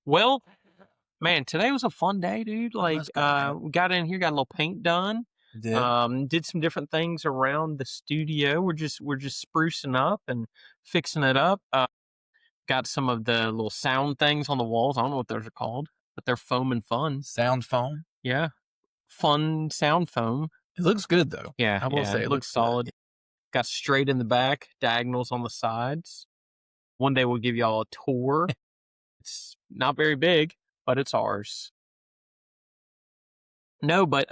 Well, man, today was a fun day, dude. Oh, Like, that's good, man. we got in here, got a little paint done. You did? Did some different things around the studio. We're just sprucing up and fixing it up. Got some of the little sound things on the walls. I don't know what those are called, but they're foam and fun. Sound foam? Yeah, fun sound foam. It looks good, though. Yeah, I will yeah, say it it looks looks good. solid. Got straight in the back, diagonals on the sides. One day we'll give y'all a tour. It's not very big, but it's ours. No, but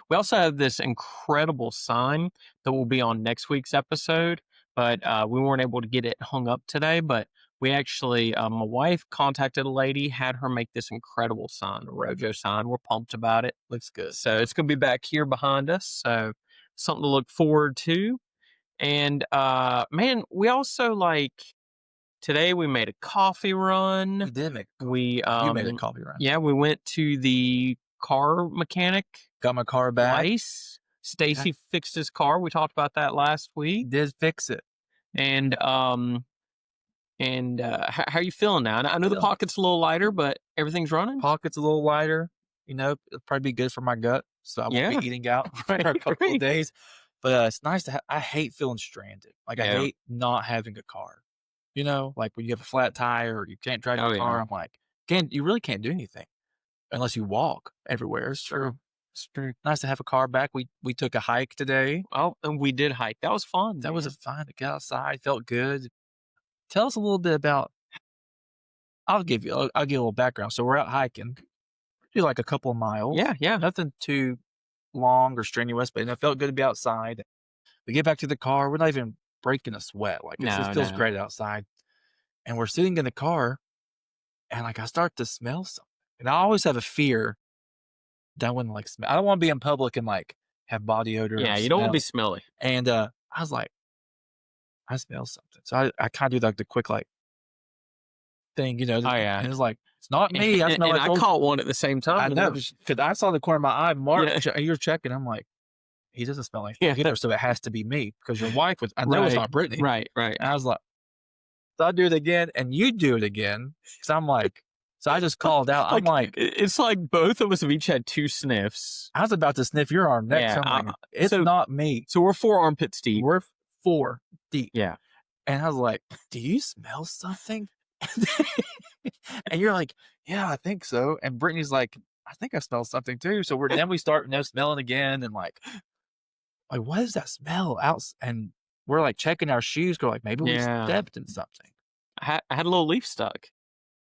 we also have this incredible sign that will be on next week's episode, but we weren't able to get it hung up today. But we actually, my wife contacted a lady, had her make this incredible sign, a Rojo sign. We're pumped about it. Looks good. So it's going to be back here behind us. So something to look forward to. And man, we also today we made a coffee run. We did make We You made a coffee run. Yeah, we went to the car mechanic Got my car back. twice. Stacy fixed his car. We talked about that last week. Did fix it. And how are you feeling now? And I know the Feeling- pocket's a little lighter, but everything's running. Pocket's a little wider. It'll probably be good for my gut, so I won't Yeah. be eating out for a Right, couple right. of days. But it's nice to have. I hate feeling stranded. Like, I Yeah. hate not having a car. Like when you have a flat tire or you can't drive Oh, your car. yeah. I'm like, you really can't do anything unless you walk everywhere. It's true. It's true. Nice to have a car back. We took a hike today. Oh, and we did hike. That was fun. That was man. fun to get outside. Felt good. Tell us a little bit about. I'll give a little background. So we're out hiking. Do like a couple of miles. Yeah. Nothing too long or strenuous, but it felt good to be outside. We get back to the car. We're not even breaking a sweat. Like, it No, feels no. great outside. And we're sitting in the car, and like I start to smell something. And I always have a fear that I wouldn't like smell. I don't want to be in public and like have body odor. Yeah, or you don't want to be smell. smelly. And I was like, I smell something. So I kind of do like the quick thing, Oh, yeah. and it's like, it's not me. I smell and like I caught one at the same time. I and know, it was- because I saw the corner of my eye. Mark, Yeah. you're checking. I'm like, he doesn't smell like Yeah. either, so it has to be me because your wife was. I know it's Right. not Brittany. Right. And I was like, so I do it again, and you do it again. So I'm like, so I just called out. I'm like, it's like both of us have each had 2 sniffs. I was about to sniff your arm next. Yeah, I'm like, it's so- not me. So we're 4 armpits deep. We're 4 deep. Yeah. And I was like, do you smell something? And you're like, yeah, I think so. And Brittany's like, I think I smell something too. So then we start smelling again, and like, what is that smell out? And we're like checking our shoes, go like, maybe we Yeah. stepped in something. I had a little leaf stuck.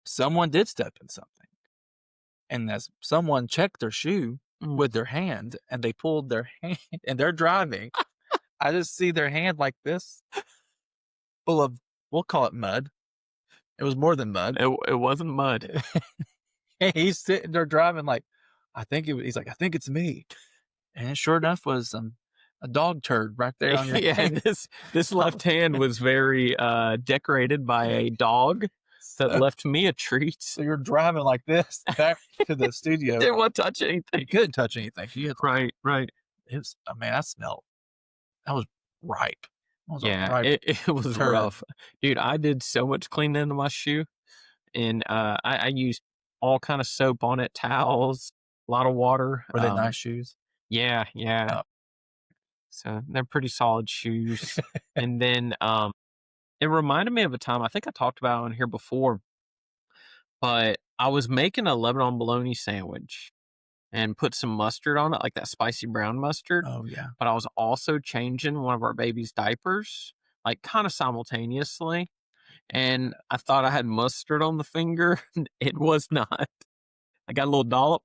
Someone did step in something. And as someone checked their shoe Mm. with their hand, and they pulled their hand, and they're driving. I just see their hand like this, full of, we'll call it mud. It was more than mud. It wasn't mud. And he's sitting there driving like, he's like, I think it's me. And sure enough was a dog turd right there on your Yeah, hand. this left hand was very decorated by a dog that left me a treat. So you're driving like this back to the studio. Didn't want to touch You anything. couldn't touch anything. You had, Right. it was, man, that smelled. That was ripe. That was a Yeah, ripe it was turd. rough. Dude, I did so much cleaning into my shoe. And I used all kind of soap on it, towels, a lot of water. Were they nice shoes? Yeah. Oh. So they're pretty solid shoes. And then it reminded me of a time I think I talked about on here before, but I was making a Lebanon bologna sandwich and put some mustard on it, like that spicy brown mustard. Oh, yeah. But I was also changing one of our baby's diapers, like kind of simultaneously. And I thought I had mustard on the finger. It was not. I got a little dollop.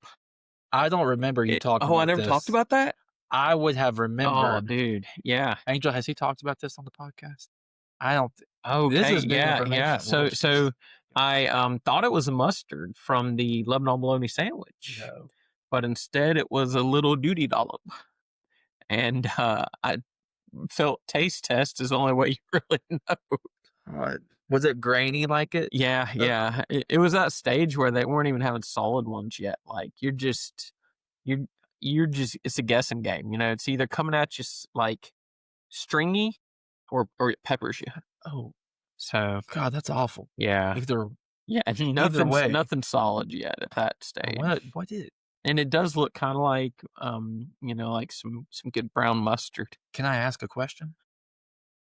I don't remember you talking about I never this. talked about that? I would have Oh, remembered. dude. Yeah. Angel, has he talked about this on the podcast? I don't. Okay. This is new Yeah. information. So I thought it was a mustard from the Lebanon bologna sandwich, No. but instead it was a little duty dollop. And I felt taste test is the only way you really know. Was it grainy like it? Yeah. It was that stage where they weren't even having solid ones yet. Like you're just it's a guessing game. It's either coming at you like stringy or it peppers you. Oh, So God, that's awful. yeah, Either Yeah, Either way. nothing solid yet at that stage. What did it And it does look kinda like, like some good brown mustard. can I ask a question?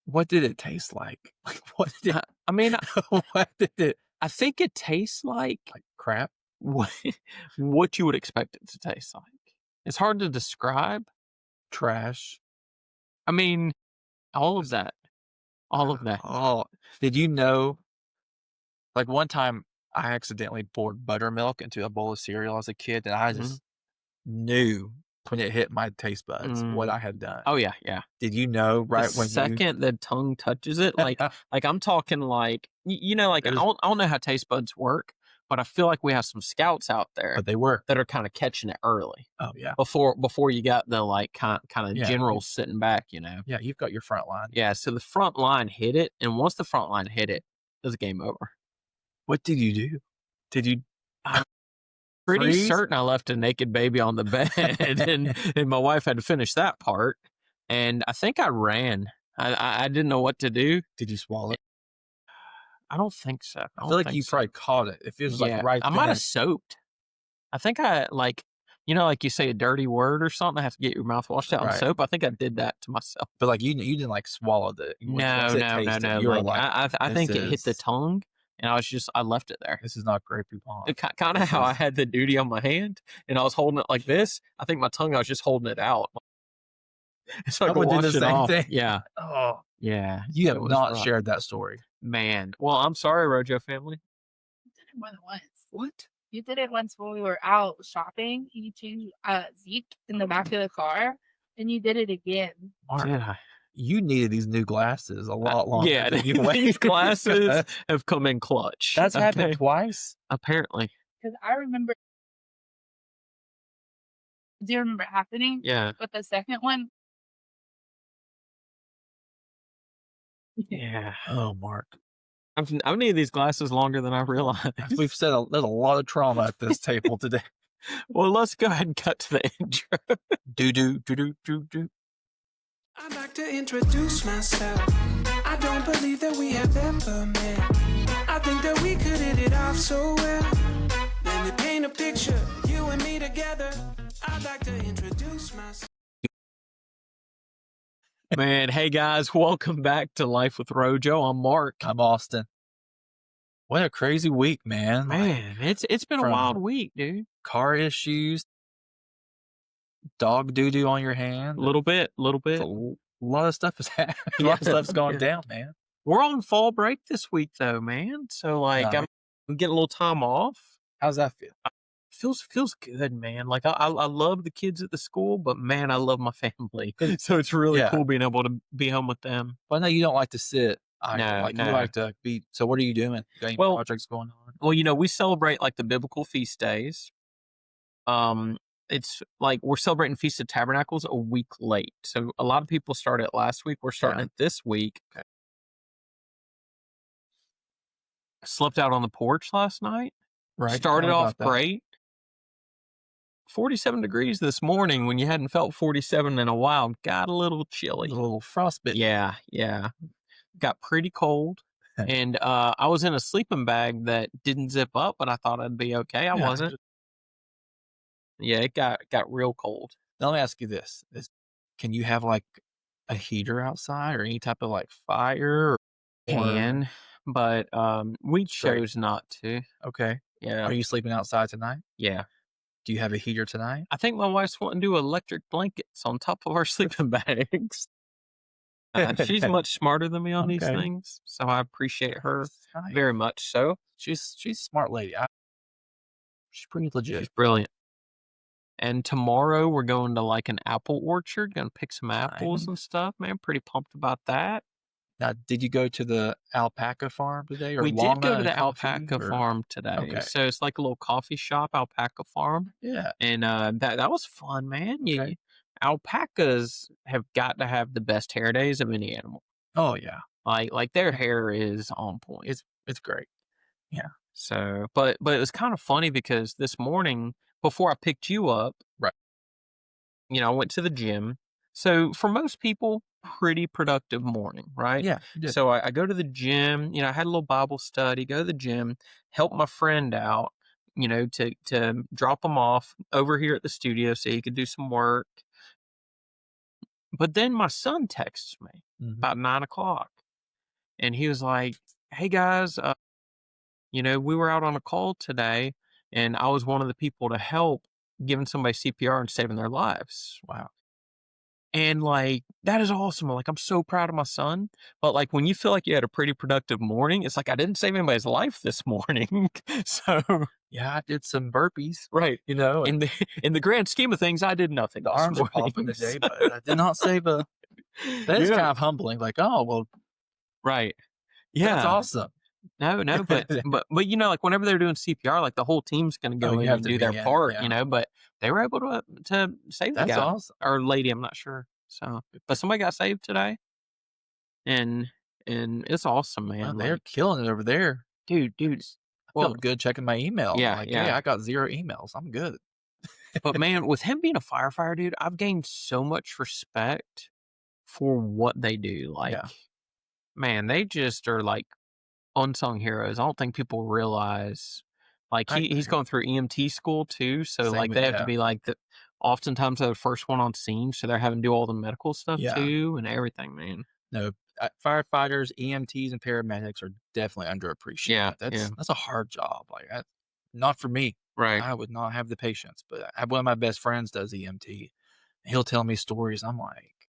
What did it taste like? Like, what did I mean, what did it I think it tastes like like, crap? what what you would expect it to taste like. It's hard to describe. Trash? I mean, all of that, all of that. Oh, did you know like, one time, I accidentally poured buttermilk into a bowl of cereal as a kid, and I Mhm, just knew when it hit my taste buds what mm. I had done. Oh, yeah, yeah. Did you know The right when you second the tongue touches it, like, I'm talking like like, it was I don't know how taste buds work, but I feel like we have some scouts out there but they were. that are kinda catching it early Oh, yeah. before you got the, like, kinda Yeah, generals sitting back. yeah, you've got your front line. Yeah, so the front line hit it, and once the front line hit it, it was game over. What did you do? Did you I'm pretty freeze? certain I left a naked baby on the bed, and my wife had to finish that part, and I think I ran. I didn't know what to do. Did you swallow it? I don't think so. I I feel don't like think you so. probably caught it. If it was, like, Yeah, right I might have then soaked. I think I like you say a dirty word or something, I have to get your mouth washed out in right. soap. I think I did that to myself. But, like, you didn't, like, swallow the once No, it no, no, tasted, no. you were Like like, I "This think it hit the is tongue, and I left it there. this is not Grey Poupon. Kinda This how I is" had the duty on my hand, and I was holding it like this. I think my tongue, I was just holding it out so I I could would do the wash it same off. thing. Yeah, Oh, yeah, you it have was not rough. shared that story. Man, well, I'm sorry, Rojo family. Did it more than once. What? You did it once when we were out shopping. You changed Zeke in the back of the car, and you did it again. Mark, Did I? you needed these new glasses a lot longer Yeah, than you these waited glasses because have come in clutch, that's happened okay? twice? Apparently. Because I remember, do you remember it happening? Yeah. But the second one, Yeah. Oh, Mark. I've needed these glasses longer than I realized. As we've said, there's a lot of trauma at this table today. Well, let's go ahead and cut to the intro. Do do do do do do. I'd like to introduce myself. I don't believe that we have ever met. I think that we could hit it off so well. Let me paint a picture, you and me together. I'd like to introduce myself. Man, hey guys, welcome back to Life with Rojo. I'm Mark. I'm Austin. What a crazy week, man. Like, Man, it's been a from wild week, dude. car issues, dog doo doo on your hand. A little bit. It's a lot of stuff is happening. A lot of Yeah, stuff's going yeah. down, man. We're on fall break this week though, man. So like Yeah. I'm getting a little time off. How's that feel? Feels good, man. Like I love the kids at the school, but man, I love my family. So it's really Yeah. cool being able to be home with them. Well, I know you don't like to sit either. No, Like, you no. like to be so what are you doing? You got any Well- projects going on? Well, we celebrate like the biblical feast days. It's like we're celebrating Feast of Tabernacles a week late. So a lot of people started it last week. We're starting Yeah. it this week. Okay. I slept out on the porch last night. Right. Started Tell me off about that. great. 47 degrees this morning when you hadn't felt 47 in a while. Got a little chilly. A little frostbite. Yeah, yeah. Got pretty cold. And I was in a sleeping bag that didn't zip up, but I thought I'd be okay. I Yeah. wasn't. Yeah, it got real cold. Now, let me ask you this: can you have like a heater outside or any type of like fire? Can, but we Great. chose not to. Okay. Yeah, Are you sleeping outside tonight? yeah. Do you have a heater tonight? I think my wife's wanting to do electric blankets on top of our sleeping bags. She's much smarter than me on these Okay. things, so I appreciate her Nice. very much. So She's a smart lady. She's pretty legit. she's brilliant. And tomorrow we're going to like an apple orchard, gonna pick some apples and Nice. stuff. Man, pretty pumped about that. Now, did you go to the alpaca farm today, or We did go llama to and the coffee, alpaca or- farm today. Okay. So it's like a little coffee shop, alpaca farm. Yeah. And that was fun, man. Okay. Alpacas have got to have the best hair days of any animal. Oh yeah. Like their hair is on point. It's great. So, but it was kind of funny because this morning before I picked you up, Right. I went to the gym. So for most people, pretty productive morning, right? Yeah. You did. So I go to the gym. I had a little Bible study. Go to the gym. help my friend out, to drop him off over here at the studio so he could do some work. But then my son texts me Mhm. about 9 o'clock, and he was like, "Hey guys, we were out on a call today, and I was one of the people to help giving somebody CPR and saving their lives." Wow. And like, that is awesome. Like, I'm so proud of my son. But like, when you feel like you had a pretty productive morning, it's like, I didn't save anybody's life this morning. So, Yeah, I did some burpees, right. you know, and In the grand scheme of things, I did nothing the this arms are morning. popping today, So, but I did not save a. That is yeah. kind of humbling. Like, oh well, Right. that's Yeah. awesome. No, but like whenever they're doing CPR, like the whole team's gonna go Oh, in you have and to do be their in, part, yeah. but they were able to save the That's guy awesome. or lady, I'm not sure. So, but somebody got saved today, and it's awesome, Well, man. they're Like, killing it over there. dude. I Well, felt good checking my email. yeah, Like, hey, yeah. I got 0 emails. I'm good. But man, with him being a firefighter, dude, I've gained so much respect for what they do. Like, Yeah. man, they just are like unsung heroes. I don't think people realize. Like I he's agree. going through EMT school too, so Same like with they have to yeah. be like oftentimes they're the first one on scene, so they're having to do all the medical stuff Yeah. too and everything, man. No, firefighters, EMTs, and paramedics are definitely underappreciated. Yeah, That's a hard job. Like, not for me. right. I would not have the patience. But I have one of my best friends does EMT. He'll tell me stories. I'm like,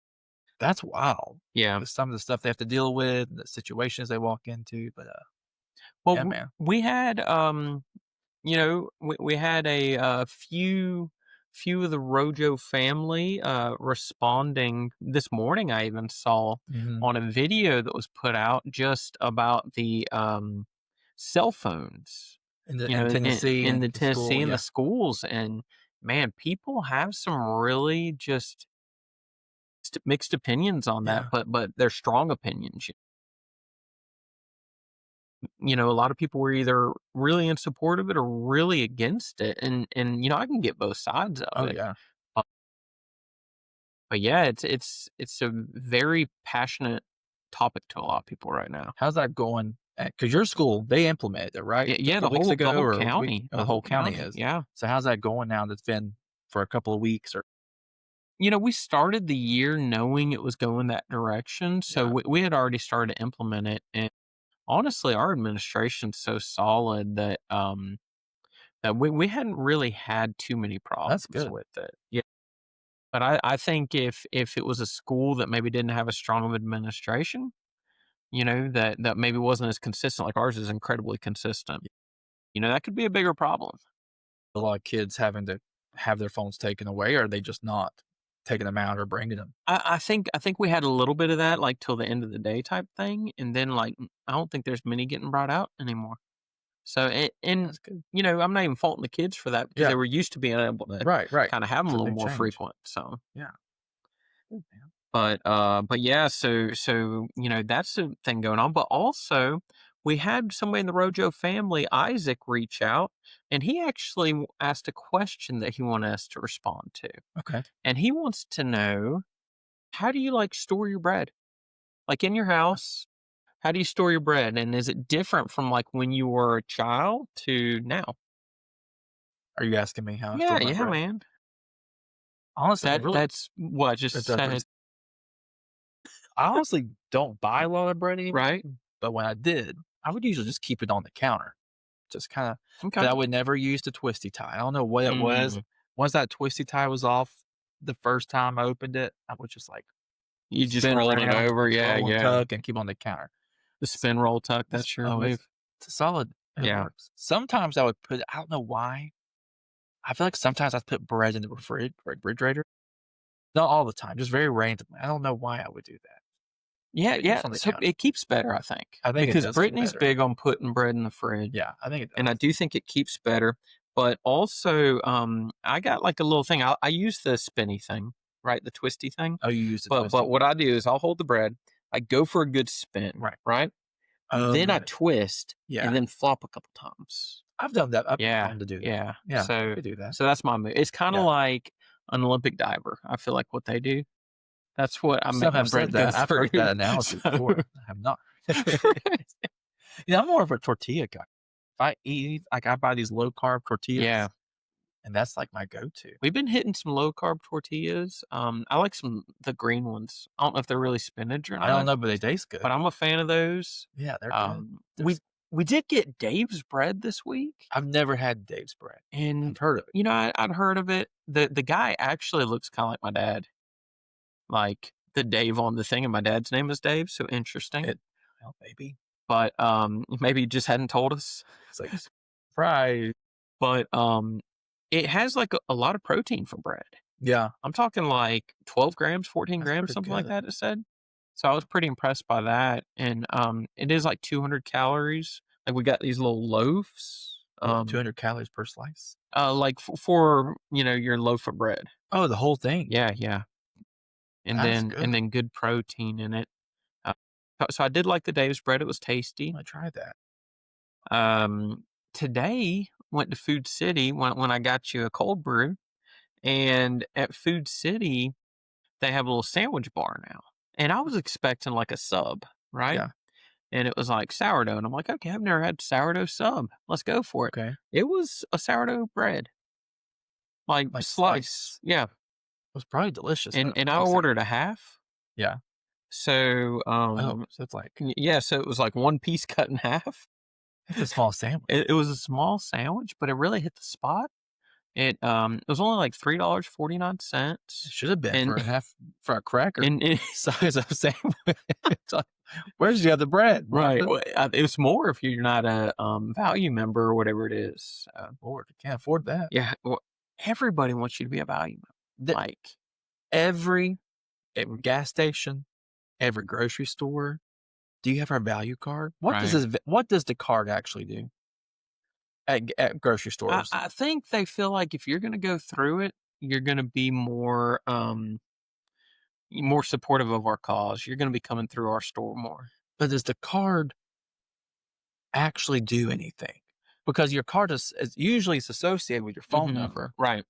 that's wild. Yeah. Some of the stuff they have to deal with, the situations they walk into. But Well, yeah, man. we had we had a few of the Rojo family responding this morning. I even saw Mhm. on a video that was put out just about the cell phones, In Tennessee in and the the school, Tennessee and yeah. the schools, and man, people have some really just mixed opinions on that, Yeah. but they're strong opinions. A lot of people were either really in support of it or really against it, and I can get both sides of Oh, it. yeah. Uh, But yeah, it's a very passionate topic to a lot of people right now. How's that going? Because your school, they implemented it, right? Yeah, A yeah, couple weeks ago the whole or a week? county, Oh, the the whole whole county county. is. Yeah. So how's that going now that's been for a couple of weeks or We started the year knowing it was going that direction, so Yeah. we had already started to implement it, and honestly, our administration's so solid that we hadn't really had too many That's problems good. with it. Yeah. But I think if it was a school that maybe didn't have a strong administration, that maybe wasn't as consistent, like ours is incredibly consistent, that could be a bigger problem. A lot of kids having to have their phones taken away, or are they just not taking them out or bringing them? I think we had a little bit of that, like till the end of the day type thing, and then like I don't think there's many getting brought out anymore. So and That's good. I'm not even faulting the kids for that because Yeah. they were used to being able to Right. kind of have them It's a a little big more change. frequent. So Yeah. Good, man. but yeah, so that's the thing going on. But also we had somebody in the Rojo family, Isaac, reach out, and he actually asked a question that he wanted us to respond to, Okay. and he wants to know, how do you like store your bread, like in your house? How do you store your bread, and is it different from like when you were a child to now? Are you asking me how I Yeah, store my yeah, bread? man. Honestly, That's what I just It's a said, I honestly don't buy a lot of bread anymore, right? but when I did, I would usually just keep it on the counter. Just kinda Okay. but I would never use the twisty tie. I don't know what it was. Mm. Once that twisty tie was off the first time I opened it, I would just, like, You just spin rolled it around, over, yeah, roll and yeah. tuck, and keep on the counter. The spin roll tuck, that's your Oh, move. it's a solid it Yeah. works. Sometimes I would put I don't know why. I feel like sometimes I put bread in the refrigerator. Not all the time, just very randomly. I don't know why I would do that. Yeah, Keep yeah. on the So counter. it keeps better, I think. I think it Because does keep Brittany's better. big on putting bread in the fridge. Yeah, I think it And I does. do think it keeps better. But also, I got like a little thing. I use the spinny thing, right? The twisty thing. Oh, you use the But twisty what I do is I'll hold the bread. I go for a good spin, Right. right? Oh, Then I good. twist Yeah. and then flop a couple times. I've done that. I've been Yeah, known to do that. yeah. Yeah, I So could do that. that's my move. It's kind of Yeah. like an Olympic diver. I feel like what they do. That's what I make Some my have bread said go that. I've through. heard that analogy So- before. I have not. Yeah, I'm more of a tortilla guy. I eat, like, I buy these low-carb tortillas. Yeah. And that's, like, my go-to. We've been hitting some low carb tortillas. I like the green ones. I don't know if they're really spinach or I don't not, know, but they taste good. but I'm a fan of those. Yeah, they're good. We did get Dave's bread this week, I've never had Dave's bread. and I've heard of it. I'd heard of it. The guy actually looks kind of like my dad, like the Dave on the thing, and my dad's name is Dave, so interesting. Well, maybe. But maybe he just hadn't told us. It's like surprise. But it has like a lot of protein for bread. Yeah. I'm talking like 12 grams, 14 That's grams, pretty something like good. that, it said. So I was pretty impressed by that. And it is like 200 calories. Like we got these little loaves. 200 calories per slice? Like for your loaf of bread. Oh, the whole thing? Yeah, yeah. And That's then good protein in it. So I did like the Dave's bread. It was tasty. I'm gonna try that. Today went to Food City when I got you a cold brew. And at Food City, they have a little sandwich bar now. And I was expecting like a sub, right? Yeah. And it was like sourdough. And I'm like, okay, I've never had sourdough sub. Let's go for it. Okay. It was a sourdough bread. Like Like slice. Yeah. It was probably delicious. And though. I ordered a half. Yeah. So Oh, so it's like yeah, so it was like one piece cut in half. it's a small sandwich. It was a small sandwich, but it really hit the spot. It was only like $3.49. It should have been And- for a cracker And size of sandwich. It's like, where's the other bread? right, Martha? well, it's more if you're not a value member or whatever it is. Lord, I can't afford that. Yeah, well, everybody wants you to be a value member. Like, Every gas station, every grocery store. Do you have our value card? What does Right. this? What does the card actually do at grocery I, stores? I think they feel like if you're going to go through it, you're going to be more supportive of our cause. You're going to be coming through our store more. But does the card actually do anything? Because your card is usually it's associated with your phone Mhm. number. Right.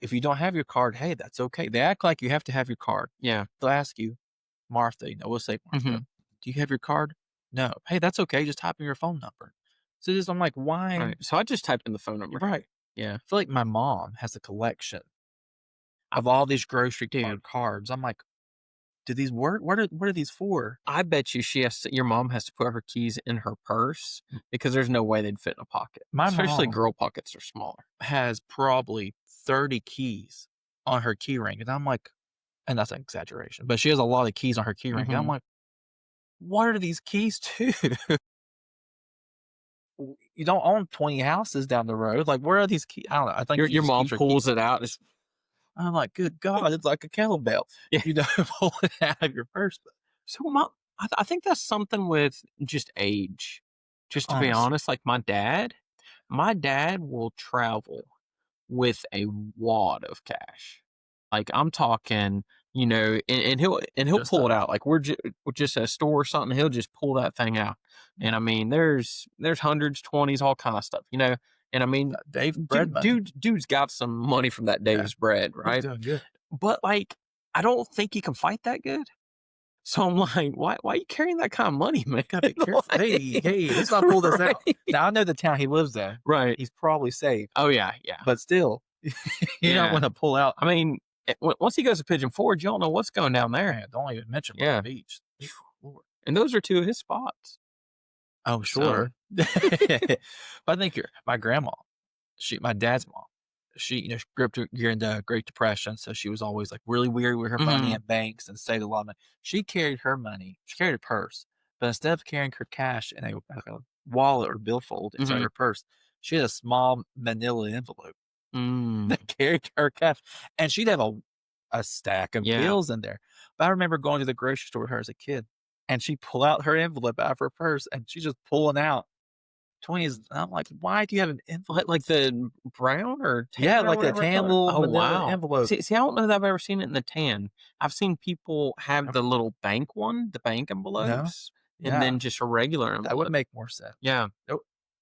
If you don't have your card, hey, that's okay. They act like you have to have your card. Yeah. They'll ask you, Martha, we'll say, Martha, Mhm. do you have your card? No. Hey, that's okay. Just type in your phone number. So I'm like, why? Right. So I just typed in the phone number. Right. Yeah. I feel like my mom has a collection of all these grocery Dude. cards. I'm like, do these work? What are these for? I bet you your mom has to put her keys in her purse because there's no way they'd fit in a pocket. My Especially mom- girl pockets are smaller. Has probably 30 keys on her key ring. And I'm like, and that's an exaggeration, but she has a lot of keys on her key ring. And I'm Mhm. like, what are these keys to? You don't own 20 houses down the road. Like, where are these keys? I don't know. I think Your mom pulls it out. I'm like, good God, it's like a kettlebell. Yeah. Pull it out of your purse. So I think that's something with just age. Just to be Honestly. honest, like my dad will travel with a wad of cash. Like I'm talking, and he'll Just pull it out. Like we're just at a store or something. He'll just pull that thing out. And I mean, there's hundreds, 20s, all kind of stuff, And I mean, Dave bread money. dude's got some money from that Dave's bread, He's right? doing good. But like, I don't think he can fight that good. So I'm like, why are you carrying that kind of money, man? Gotta be careful. Hey, let's not pull this out. Right. Now I know the town he lives in. Right. He's probably safe, Oh yeah, yeah. but still, you Yeah. don't want to pull out. I mean, once he goes to Pigeon Forge, you don't know what's going down there. Man, don't even mention Yeah. the beach. Lord. And those are two of his spots. Oh, sure. But I think my grandma, my dad's mom, she grew up during the Great Depression, so she was always like really weird with her money Mhm. at banks and saved a lot of money. She carried her money. She carried a purse, but instead of carrying her cash in a wallet or billfold inside Mhm. her purse, she had a small manila envelope Mm. that carried her cash, and she'd have a stack of Yeah. bills in there. But I remember going to the grocery store with her as a kid, and she'd pull out her envelope out of her purse, and she's just pulling out 20s. And I'm like, why do you have an envelope? Like the brown or tan Yeah, or like the whatever tan color? little Oh manila wow. envelope. See, I don't know that I've ever seen it in the tan. I've seen people have the little bank one, the bank envelopes, Yeah, and then just a regular envelope. that would make more sense. Yeah,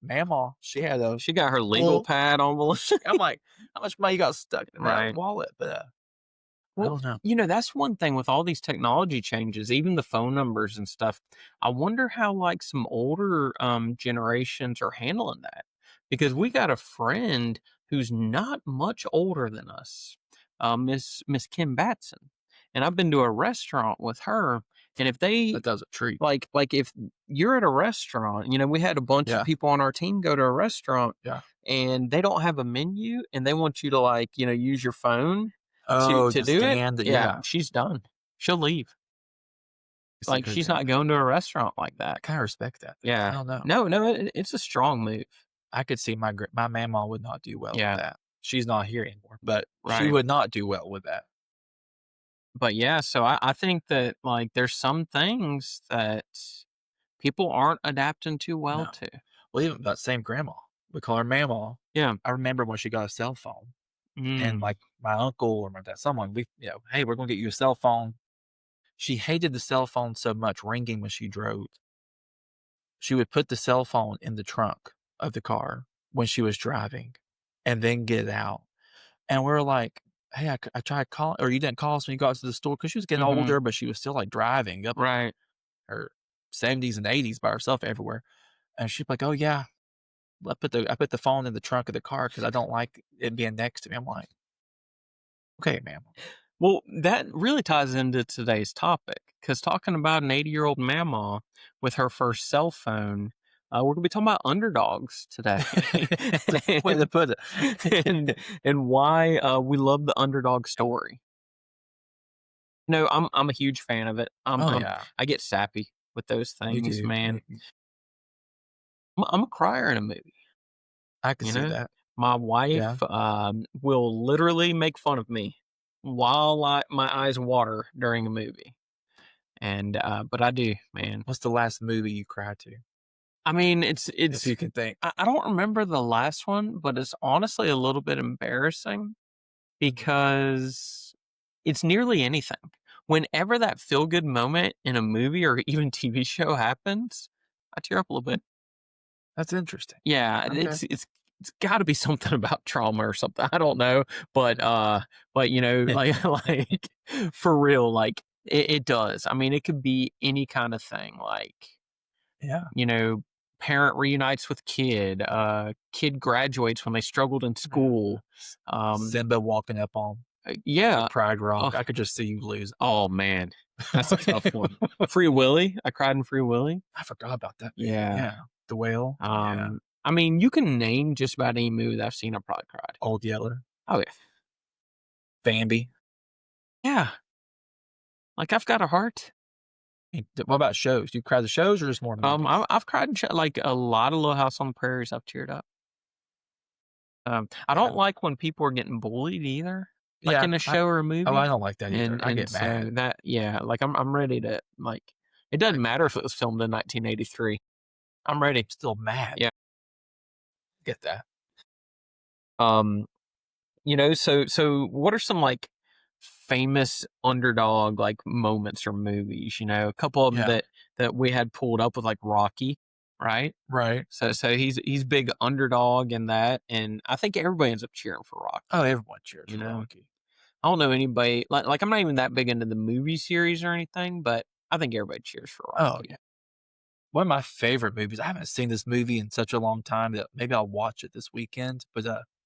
Mamaw, she had those. she got her legal Well- pad envelope. I'm like, how much money you got stuck in that Right. wallet? But I Well, don't know. That's one thing with all these technology changes, even the phone numbers and stuff. I wonder how like some older generations are handling that. because we got a friend who's not much older than us, Miss Kim Batson, and I've been to a restaurant with her, and if they That was a treat. like if you're at a restaurant, we had a bunch of Yeah. people on our team go to a restaurant, Yeah. and they don't have a menu, and they want you to use your phone Oh, to to do it. scan the Yeah, she's done. She'll leave. It's a Like, good she's thing. not going to a restaurant like I that. kind of respect that. I Yeah. don't know. No, it's a strong move. I could see my mama would not do well Yeah. with that. She's not here anymore, but she Right. would not do well with that. But yeah, so I think that there's some things that people aren't adapting too well No. to. Well, even that same grandma, we call her Mama. Yeah. I remember when she got a cell phone, and Mm. like my uncle or my dad, someone, hey, we're gonna get you a cell phone. She hated the cell phone so much ringing when she drove. She would put the cell phone in the trunk of the car when she was driving, and then get it out. And we're like, hey, I tried calling, or you didn't call us when you got to the store, because she was getting Mhm. older, but she was still like driving up Right. her 70s and 80s by herself everywhere. And she'd be like, oh yeah, I put the phone in the trunk of the car because I don't like it being next to me. I'm like, okay, ma'am. Well, that really ties into today's topic, because talking about an 80-year-old mama with her first cell phone, we're gonna be talking about underdogs today. Way to put it. and why we love the underdog story. No, I'm a huge fan of it. Oh yeah, I get sappy with those me things, too. man. I'm a crier in a movie. I can You see know, that. my Yeah. wife will literally make fun of me while my eyes water during a movie, and but I do, man. What's the last movie you cried to? I mean, If it's. you can think. I don't remember the last one, but it's honestly a little bit embarrassing because it's nearly anything. Whenever that feel good moment in a movie or even TV show happens, I tear up a little bit. That's interesting. Yeah, Okay. it's got to be something about trauma or something. I don't know, but like for real, like it does. I mean, it could be any kind of thing, like Yeah. parent reunites with kid, kid graduates when they struggled in school. Simba walking up on Yeah. Pride Rock. Oh. I could just see you lose. Oh man, that's a tough one. Free Willy. I cried in Free Willy. I forgot about that movie. Yeah. Yeah. The Whale. Yeah. I mean, you can name just about any movie that I've seen. I probably cried. Old Yeller. Oh yeah. Bambi. Yeah. Like, I've got a heart. What about shows? Do you cry the shows or just more movies? I've cried in like a lot of Little House on the Prairies. I've teared up. I don't like when people are getting bullied either, like Yeah, in a show or a movie. Oh, I don't like that either. I get so mad. that, yeah, like I'm ready to, like, it doesn't matter if it was filmed in 1983. I'm ready. Still mad. Yeah. Get that. So what are some like famous underdog like moments or movies? A couple of them Yeah. that we had pulled up with, like Rocky, right? Right. So he's big underdog in that, and I think everybody ends up cheering for Rocky. Oh, everyone cheers You for know? Rocky. I don't know anybody like I'm not even that big into the movie series or anything, but I think everybody cheers for Oh, Rocky. yeah. One of my favorite movies, I haven't seen this movie in such a long time that maybe I'll watch it this weekend, but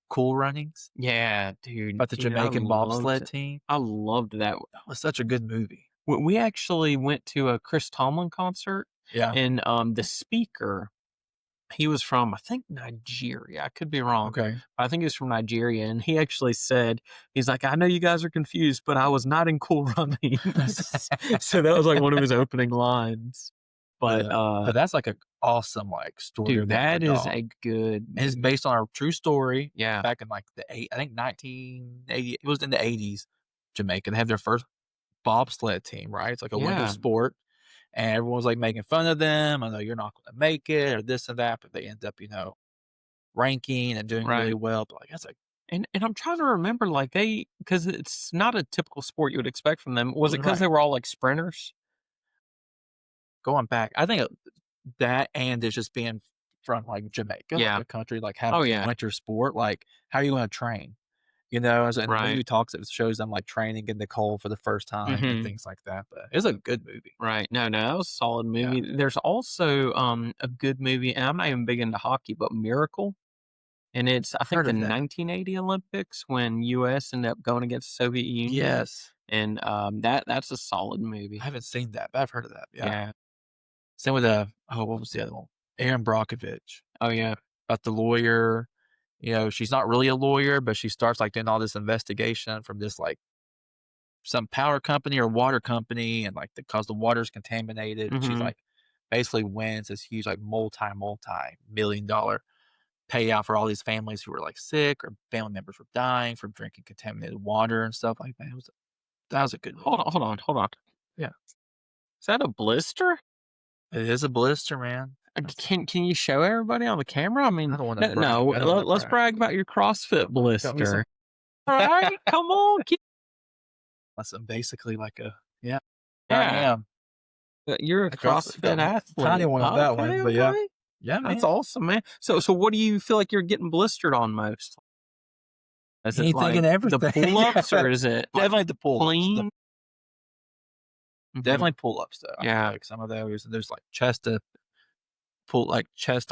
Cool Runnings Yeah, dude. about the Dude, I Jamaican loved bobsled it. team. I loved that. That was such a good movie. We actually went to a Chris Tomlin concert, Yeah. and the speaker, he was from, I think, Nigeria. I could be wrong. Okay. But I think he was from Nigeria, and he actually said, he's like, I know you guys are confused, but I was not in Cool Runnings. So that was like one of his opening lines. But that's like an awesome like story. dude, of the that is underdog. a good And it's movie. based on a true story. Yeah. Back in like I think 1980. It was in the 80s. Jamaica. They have their first bobsled team, right? It's like a winter Yeah. sport. And everyone was like making fun of them. I know you're not going to make it or this and that, but they end up, ranking and doing really Right. well. But like, that's like, And I'm trying to remember, like, because it's not a typical sport you would expect from them. Was it because Right. they were all like sprinters? going back. I think that and it's just being from like Jamaica, like, Yeah. a country like having Oh, a yeah. winter sport. Like, how are you going to train? As in the Right. movie talks, it shows them like training in the cold for the first time Mhm. and things like that. But it's a good movie. Right. No, that was a solid Yeah. movie. There's also a good movie, and I'm not even big into hockey, but Miracle. And it's, I think, Heard the of that. 1980 Olympics when U.S. ended up going against the Soviet Union. Yes. And that's a solid movie. I haven't seen that, but I've heard of that. Yeah. Yeah. Same with what was the other one? Aaron Brockovich. Oh, yeah. About the lawyer. She's not really a lawyer, but she starts like doing all this investigation from this like some power company or water company, and like because the water's contaminated, and she's Mhm. like basically wins this huge like multi-million-dollar payout for all these families who were like sick or family members were dying from drinking contaminated water and stuff like that. That was a good movie. Hold on. Yeah. Is that a blister? It is a blister, man. Can you show everybody on the camera? I mean, I don't wanna brag. no. I don't wanna Let's brag about your CrossFit Show me some. blister. All right, come on. That's basically like a I Yeah. am. You're a I CrossFit CrossFit athlete. tiny one on that one, but yeah. Okay. Yeah, man. That's awesome, man. So what do you feel like you're getting blistered on most? Is it Anything like and everything. the pull-ups, or is it like Definitely the pull-ups. clean? Mhm. Definitely pull-ups though. I feel Yeah. like some of those, there's like chest to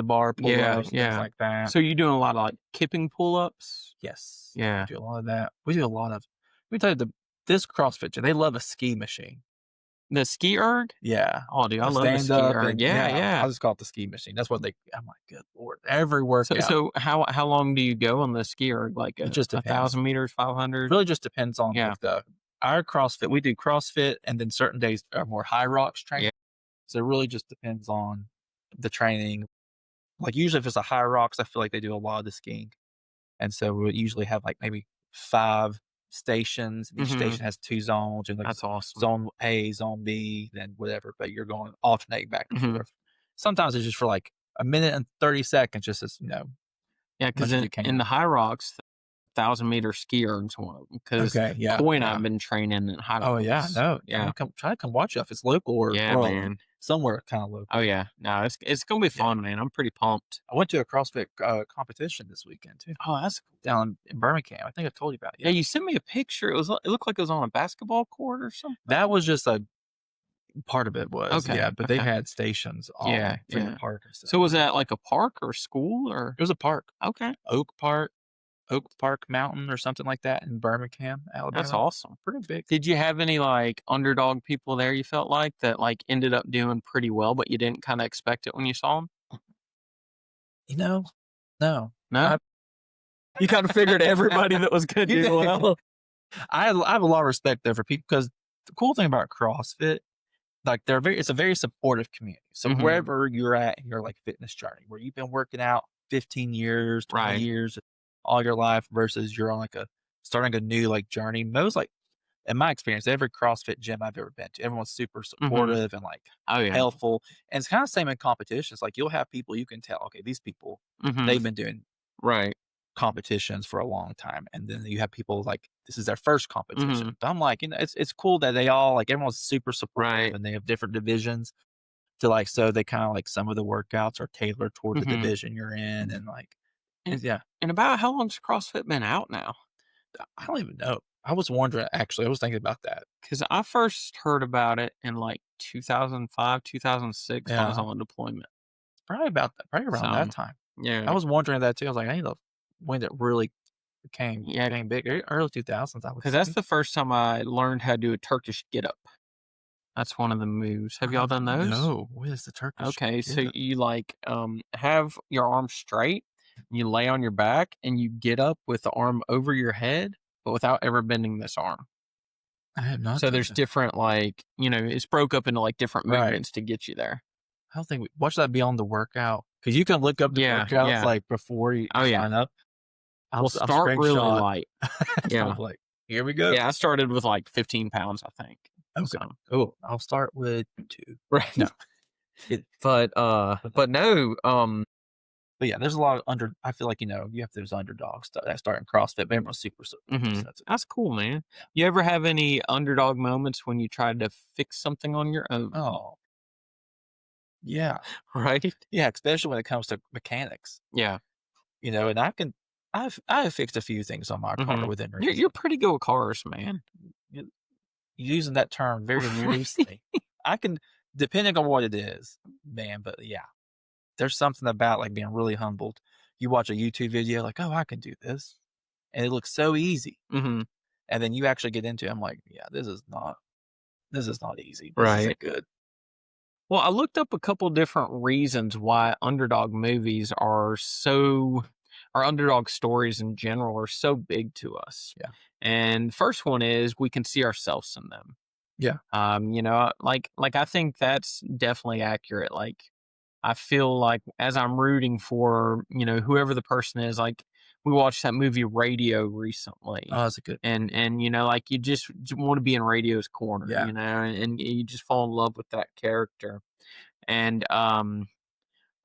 bar Yeah, pull-ups, things yeah. like that. So you're doing a lot of like kipping pull-ups? Yes. Yeah. We do a lot of that. We do a lot of, let me tell you, this CrossFit gym, they love a ski machine. The ski erg? Yeah. Oh, dude, I The love the stand ski up erg. and Yeah. I just call it the ski machine. That's what I'm like, good Lord. Every workout. So how long do you go on the ski erg? Like It just depends. 1,000 meters, It 500? really just depends on Yeah. like our CrossFit. We do CrossFit, and then certain days are more high rocks training. Yeah. So it really just depends on the training. Like usually if it's a high rocks, I feel like they do a lot of the skiing. And so we would usually have like maybe 5 stations, and each Mhm. station has 2 zones, and like That's awesome. zone A, zone B, then whatever, but you're going alternating back and Mhm. forth. Sometimes it's just for like a minute and 30 seconds, just as Yeah, because much as you in can. the high rocks, the 1,000-meter ski erg's one of them. Because Okay, yeah. Coy and yeah. I've been training in high rocks. Oh yeah, no. Yeah. Try to come watch you if it's local or Yeah, man. somewhere kind of local. Oh, yeah. No, it's going to be fun, man. I'm pretty pumped. I went to a CrossFit competition this weekend too, Oh, that's cool. down in Birmingham. I think I told you about it. Yeah, you sent me a picture. It looked like it was on a basketball court or something. That was just a part of it was, Okay, yeah, but they okay. had stations all Yeah, through yeah. the park and stuff. So was that like a park or school or? It was a park, Okay, Oak Park Mountain or something like that in Birmingham, Alabama. that's awesome. Pretty big. Did you have any like underdog people there you felt like that like ended up doing pretty well, but you didn't kind of expect it when you saw them? No. No? I- You kind of figured everybody that was going to do well. I have a lot of respect there for people, because the cool thing about CrossFit, like it's a very supportive community. So Mhm. wherever you're at in your like fitness journey, where you've been working out 15 years, 20 Right. years, all your life, versus you're on like starting a new like journey. Most like, in my experience, every CrossFit gym I've ever been to, everyone's super supportive and like Oh, yeah. helpful. And it's kind of the same in competitions. Like you'll have people you can tell, okay, these people, Mhm. they've been doing Right. competitions for a long time, and then you have people like this is their first competition. Mhm. But I'm like, it's cool that they all like everyone's super supportive, Right. and they have different divisions to like, so they kind of like some of the workouts are tailored toward the Mhm. division you're in, and like yeah. And about how long's CrossFit been out now? I don't even know. I was wondering, actually, I was thinking about that. Because I first heard about it in like 2005, 2006 when I was Yeah. on deployment. Probably around that time. Yeah. I was wondering that too. I was like, I need to when it really became big, early 2000s. I would Because that's the first time I learned how to do a Turkish get up. That's one of the moves. Have y'all done those? No. What is the Turkish? Okay, so get-up? you like have your arms straight, and you lay on your back, and you get up with the arm over your head, but without ever bending this arm. I have not. So done there's that. different like it's broke up into like different Right. movements to get you there. I don't think watch that be on the workout, because you can look up the Yeah, workouts yeah. like before you Oh, yeah. sign up. We'll start really light. Yeah. I'm like, here we go. Yeah, I started with like 15 pounds, I think. Okay. So, Cool. I'll start with 2. right. No. But no, But yeah, there's a lot of I feel like, you have those underdogs that start in CrossFit, but everyone's super. mhm. That's cool, man. You ever have any underdog moments when you tried to fix something on your own? Oh. Yeah. Right? Yeah, especially when it comes to mechanics. Yeah. And I've fixed a few things on my car Mhm. within You're reason. pretty good with cars, man. Using that term very loosely. I can, depending on what it is, man, but yeah. There's something about like being really humbled. you watch a YouTube video like, "Oh, I can do this." And it looks so easy. Mhm. And then you actually get into it, I'm like, "Yeah, this is not easy. This Right. isn't good." Well, I looked up a couple different reasons why underdog movies or underdog stories in general are so big to us. Yeah. And first one is we can see ourselves in them. Yeah. Like I think that's definitely accurate. Like I feel like as I'm rooting for, whoever the person is, like we watched that movie Radio recently. Oh, that's a good And like you just want to be in Radio's corner, Yeah. and you just fall in love with that character. And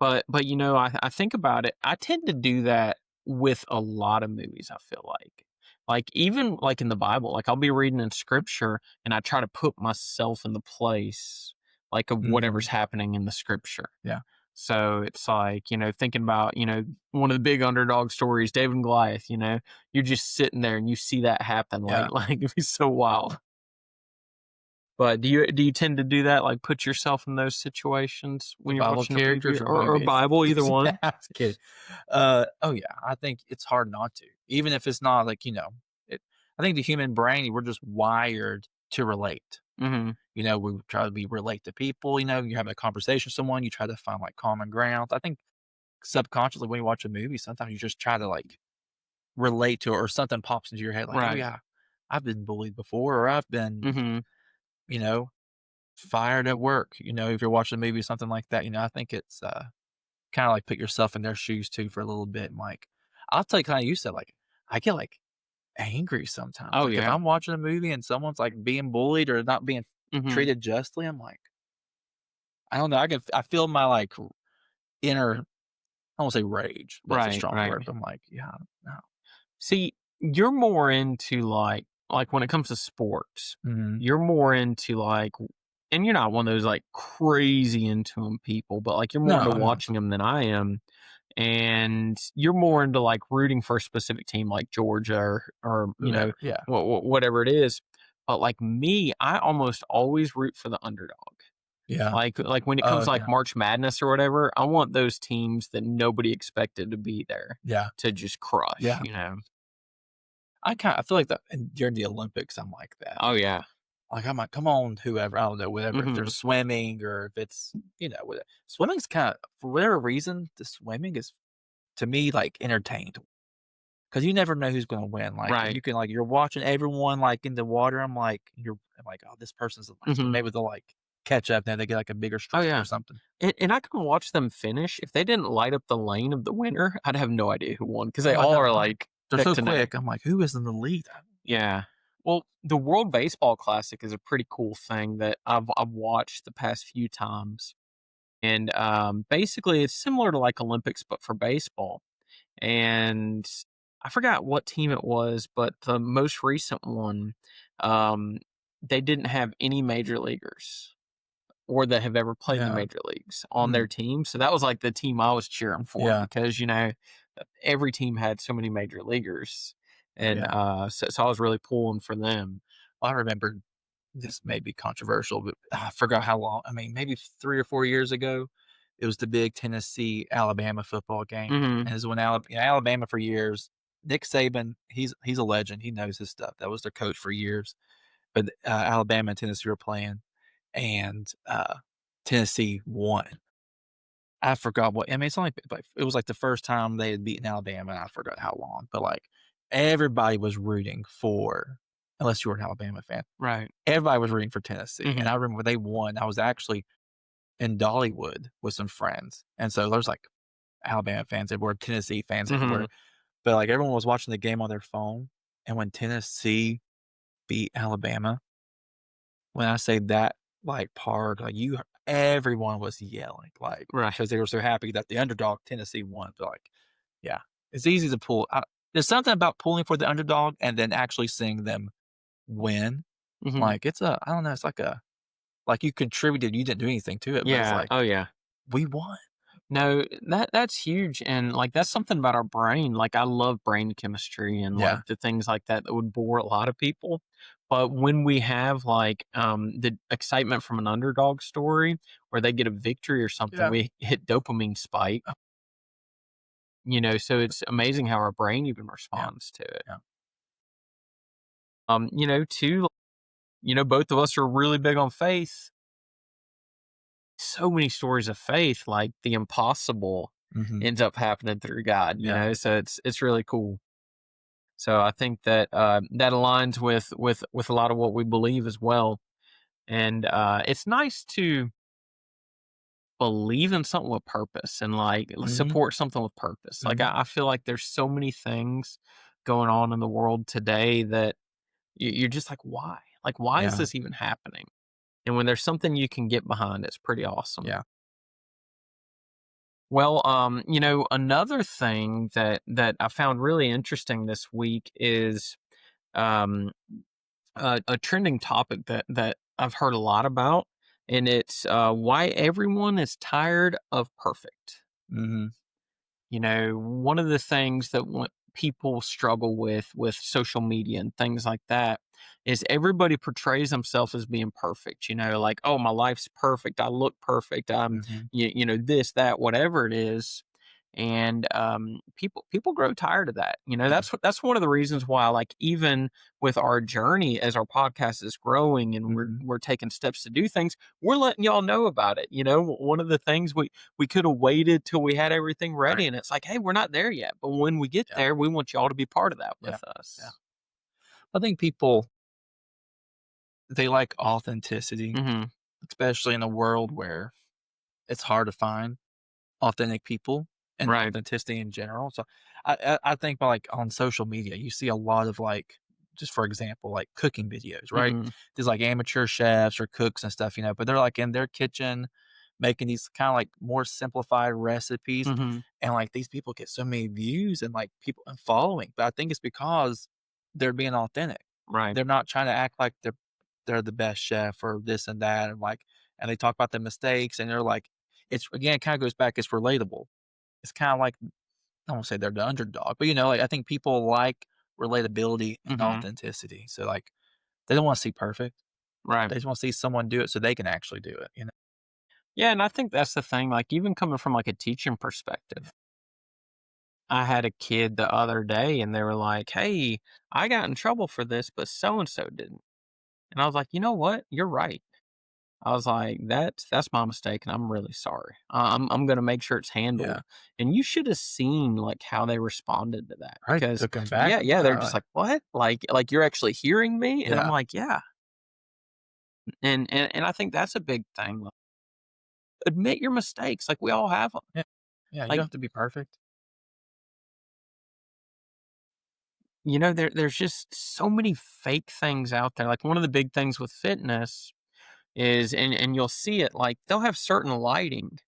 but I think about it, I tend to do that with a lot of movies, I feel like even like in the Bible, like I'll be reading in scripture and I try to put myself in the place like of whatever's Mhm. happening in the scripture. Yeah. So it's like, thinking about, one of the big underdog stories, David and Goliath, you're just sitting there and you see that happen. Yeah. Like it'd be so wild. But do you tend to do that? Like put yourself in those situations The when you're Bible watching a movie characters or or movies? Bible, either one? I was kidding. Oh, yeah, I think it's hard not to. Even if it's not like, it I think the human brain, we're just wired to relate. Mhm. We try to relate to people, you're having a conversation with someone, you try to find, like, common ground. I think subconsciously when you watch a movie, sometimes you just try to, like, relate to it or something pops into your head like, "Oh, Right. yeah, I've been bullied before," or "I've been, Mhm. you know, fired at work," if you're watching a movie, something like that, I think it's, kinda, like, put yourself in their shoes too for a little bit and, like I'll tell you kinda you said, like, I get, like, angry sometimes. Oh, Like, if yeah. I'm watching a movie and someone's, like, being bullied or not being Mhm. treated justly, I'm like, I don't know, I feel my, like, inner I won't say rage, but that's a Right, strong right. word, but I'm like, "Yeah, no." See, you're more into, like, when it comes to sports, Mhm. you're more into, like and you're not one of those, like, crazy into 'em people, but, like, you're more No, into I'm not. watching them than I am, and you're more into, like, rooting for a specific team like Georgia or Whoever, yeah. whatever it is, but, like, me, I almost always root for the underdog. Yeah. Like, when it comes Oh, to, like, yeah. March Madness or whatever, I want those teams that nobody expected to be there Yeah. to just crush, Yeah. you know? I feel like that and during the Olympics, I'm like that. Oh, yeah. Like, I'm like, "Come on, whoever." I don't know, whatever. If Mhm. there's swimming or if it's, swimming's kinda for whatever reason, the swimming is, to me, like, entertained. 'Cause you never know who's gonna win, like, Right. you can like, you're watching everyone, like, in the water, I'm like, "Oh, this person's the last one." Mhm. Maybe they'll, like, catch up, then they get, like, a bigger Oh, stroke or yeah. something. And I can watch them finish. If they didn't light up the lane of the winner, I'd have no idea who won because they Oh, I all know, are, right. like, They're neck so to neck. quick, I'm like, "Who is in the lead?" Yeah. Well, the World Baseball Classic is a pretty cool thing that I've watched the past few times, and, basically, it's similar to, like, Olympics, but for baseball, and I forgot what team it was, but the most recent one, um, they didn't have any major leaguers or that have ever played in the Yeah. major leagues on their Mm. team. So that was like the team I was cheering for Yeah. because, every team had so many major leaguers. Oh, And yeah. so I was really pulling for them. I remember this may be controversial, but I forgot how long I mean, maybe 3 or 4 years ago, it was the big Tennessee-Alabama football game, Hmm. and this is when Alabama for years Nick Saban, he's a legend, he knows his stuff, that was their coach for years, but, Alabama and Tennessee were playing, and, Tennessee won. I forgot what I mean, it's only like it was like the first time they had beaten Alabama, and I forgot how long, but, like, everybody was rooting for unless you were an Alabama fan. Right. Everybody was rooting for Tennessee, and Hmm. I remember when they won, I was actually in Dollywood with some friends, and so there's, like, Alabama fans everywhere, Tennessee fans everywhere, Hmm. but, like, everyone was watching the game on their phone, and when Tennessee beat Alabama, when I say that, like, part, like, everyone was yelling, like, Right. because they were so happy that the underdog Tennessee won, but, like, yeah, it's easy to pull there's something about pulling for the underdog and then actually seeing them win, Hmm. like, I don't know, it's like you contributed, you didn't do anything to it, but it's Yeah. like, Oh, yeah. we won. No, that's huge, and, like, that's something about our brain, like, I love brain chemistry and, Yeah. like, the things like that that would bore a lot of people, but when we have, like, the excitement from an underdog story where they get a victory or something, Yeah. we hit dopamine spike, So it's amazing how our brain even responds to it. Yeah. Too, both of us are really big on faith. So many stories of faith, like the impossible Mhm. ends up happening through God, Yeah. so it's really cool. So I think that that aligns with a lot of what we believe as well. And it's nice to believe in something with purpose and like Mhm. support something with purpose. Like Mhm. I feel like there's so many things going on in the world today that you're just like, why? Like, why is Yeah. this even happening? And when there's something you can get behind, it's pretty awesome. Yeah. Well, another thing that I found really interesting this week is um, a trending topic that I've heard a lot about, and it's why everyone is tired of perfect. Mhm. One of the things that people struggle with social media and things like that is everybody portrays themselves as being perfect. Like, oh, my life's perfect. I look perfect. I'm, Mhm. this, that, whatever it is. And people grow tired of that. Yeah. That's one of the reasons why, like, even with our journey as our podcast is growing and we're Mhm. we're taking steps to do things, we're letting y'all know about it. One of the things we could have waited till we had everything ready, Right. and it's like, hey, we're not there yet, but when we get Yeah. there, we want y'all to be part of that Yeah. with Yeah. us. I think people, they like authenticity, Hmm. especially in a world where it's hard to find authentic people and Right. authenticity in general. So I think like on social media, you see a lot of like, just for example, like cooking videos, right? Hmm. These like amateur chefs or cooks and stuff, but they're like in their kitchen making these kind of like more simplified recipes. Hmm. And like these people get so many views and like people and following. But I think it's because they're being authentic. Right. They're not trying to act like they're the best chef or this and that. And they talk about the mistakes and they're like, it's again, it kind of goes back, it's relatable. It's kind of like, I won't say they're the underdog, but like I think people like relatability and Hmm. authenticity. So like they don't want to see perfect. Right. They just want to see someone do it so they can actually do it. Yeah, and I think that's the thing. Like, even coming from like a teaching perspective, I had a kid the other day, and they were like, "Hey, I got in trouble for this, but so and so didn't." And I was like, "You know what? You're right." I was like, "That's my mistake, and I'm really sorry. I'm gonna make sure it's Yeah. handled." And you should have seen like how they responded to that, Right. because Took them back. yeah, they're just like, "What? Like you're actually hearing me?" And I'm Yeah. like, "Yeah." And I think that's a big thing. Like, admit your mistakes. Like, we all have them. Yeah. Yeah. You Like, don't have to be perfect. there's just so many fake things out there. Like, one of the big things with fitness is, and you'll see it, like they'll have certain lighting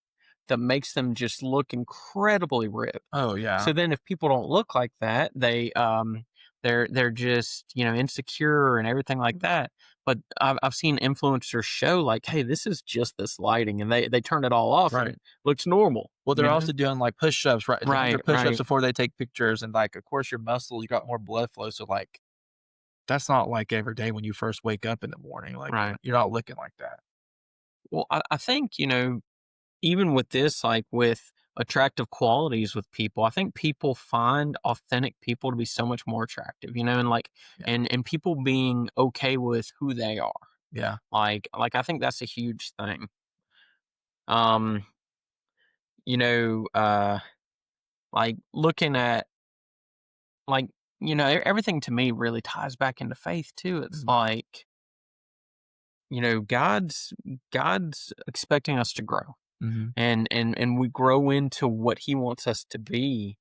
that makes them just look incredibly ripped. Oh, yeah. So then if people don't look like that, they're just, insecure and everything like that. But I've seen influencers show like, hey, this is just this lighting, and they turn it all off and Right. it looks normal. Well, they're also doing like push ups, right? Like 100 Right, push ups right, before they take pictures. And like, of course, your muscles, you got more blood flow. So, like, that's not like every day when you first wake up in the morning. Like, right. you're not looking like that. Well, I think, even with this, like with attractive qualities with people, I think people find authentic people to be so much more attractive, and like, Yeah. and people being okay with who they are. Yeah. Like I think that's a huge thing. Um, you know, uh, like looking at like, everything to me really ties back into faith too. It's Mhm. like, God's expecting us to grow, Mhm. and we grow into what he wants us to be.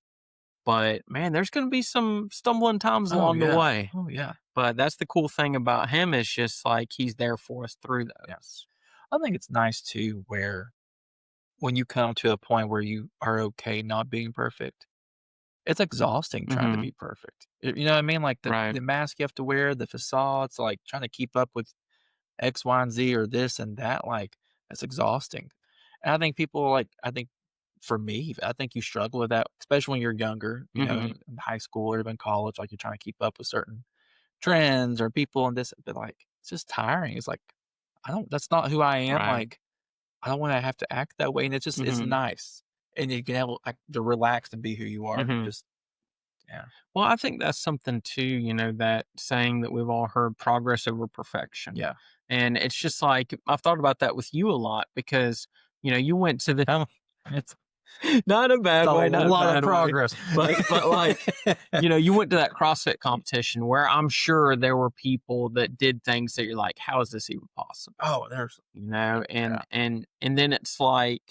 But man, there's going to be some stumbling times Oh, along the yeah. way. Oh, yeah. But that's the cool thing about him, is just like he's there for us through Yeah. those. I think it's nice too, where when you come to a point where you are okay not being perfect, it's exhausting trying to Hmm. be perfect. You know what I mean? Like Right. the mask you have to wear, the facades, like trying to keep up with X, Y, and Z or this and that, like that's exhausting. And I think people like, I think for me, I think you struggle with that, especially when you're younger, Hmm. in high school or even college, like you're trying to keep up with certain trends or people and this, but like it's just tiring. It's like, that's not who I am. Right. Like, I don't want to have to act that way. And it's Hmm. nice. and you can have like to relax and be who you are. Mhm. Just yeah, Well, I think that's something too, that saying that we've all heard, progress over perfection. yeah. And it's just like I've thought about that with you a lot because, you went to the Um, it's, not a it's bad a way, not a lot of bad way. progress, But like, you went to that CrossFit competition where I'm sure there were people that did things that you're like, how is this even possible? oh, there's And yeah. and then it's like,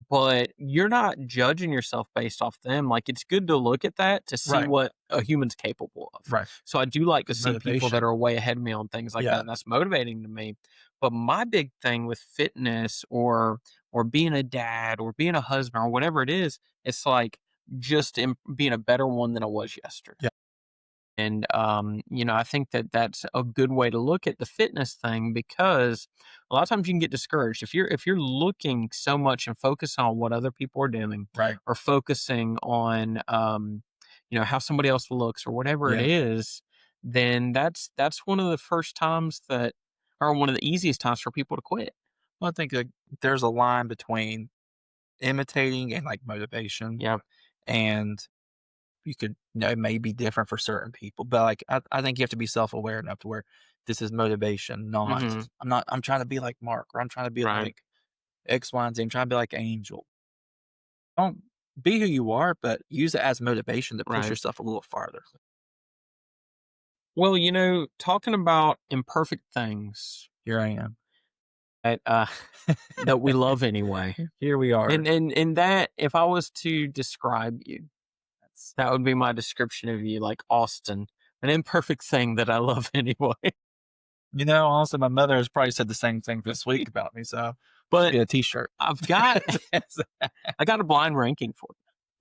but you're not judging yourself based off them. Like, it's good to look at that to see Right. what a human's capable of. Right. So I do like to Good see people that motivation. are way ahead of me on things like that, Yeah. and that's motivating to me. But my big thing with fitness or being a dad or being a husband or whatever it is, it's like just being a better one than I was yesterday. Yeah. And I think that that's a good way to look at the fitness thing because a lot of times you can get discouraged if you're looking so much and focusing on what other people are doing, Right. or focusing on how somebody else looks or whatever it Yeah. is. Then that's one of the first times that, or one of the easiest times for people to quit. Well, I think like, there's a line between imitating and like motivation, Yeah. and you could, it may be different for certain people, but like I think you have to be self-aware enough to where this is motivation, not Mhm. I'm trying to be like Mark, or I'm trying to be Right. like X, Y, and Z. I'm trying to be like Angel. Don't be who you are, but use it as motivation to push Right. yourself a little farther. Well, talking about imperfect things Here I am. that that we love anyway. Here we are. And that, if I was to describe you, that would be my description of you, like Austin, an imperfect thing that I love anyway. Honestly, my mother has probably said the same thing this week about me. So, But get a T-shirt. I've got I got a blind ranking for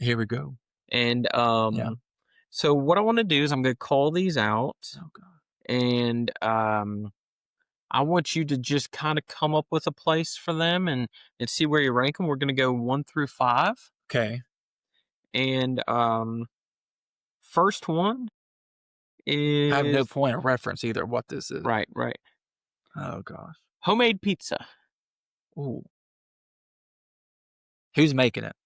you. Here we go. And Yeah. so what I want to do is I'm going to call these out, Oh God. and I want you to just kind of come up with a place for them and see where you rank them. We're going to go 1 through 5. Okay. And first one is I have no point of reference either. What this is. right. Oh gosh. Homemade pizza. Ooh. Who's making it?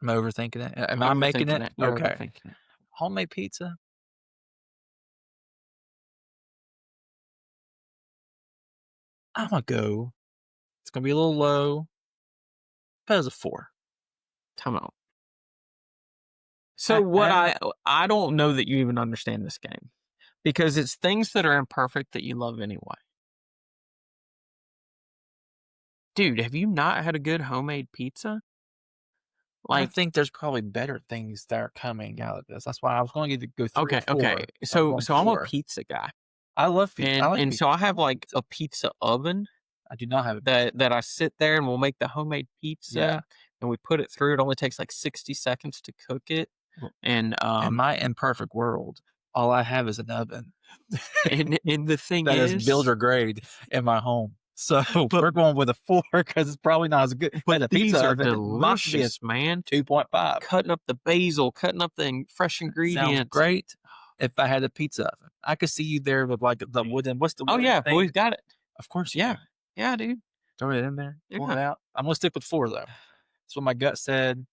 Am I overthinking it? Am I making Overthinking it? You're Okay. overthinking it. Homemade pizza. I'm gonna go. It's gonna be a little low. But it's a 4. Time out. So what I- I don't know that you even understand this game, because it's things that are imperfect that you love anyway. Dude, have you not had a good homemade pizza? I Like, think there's probably better things that are coming out of this. That's why I was going to go 3 okay, or 4. okay. So going I'm a 4. pizza guy. I love pizza. I And like and pizza. so I have like a pizza oven I do not have a that I sit there and we'll make the homemade pizza, Yeah. and we put it through. It only takes like 60 seconds to cook it. Well, And in my imperfect world, all I have is an oven and the thing that is is, builder grade in my home. So we're going with a 4 because it's probably not as good. but the these pizza are oven it must be a delicious, man. 2.5. Cutting up the basil, cutting up the fresh Sounds ingredients. great. If I had a pizza oven, I could see you there with like the wooden. What's the Oh wooden yeah, thing? we've got it. Of course, you Yeah, can. yeah, dude. Throw it in there, pull Yeah. it out. I'm gonna stick with 4 though. That's what my gut said.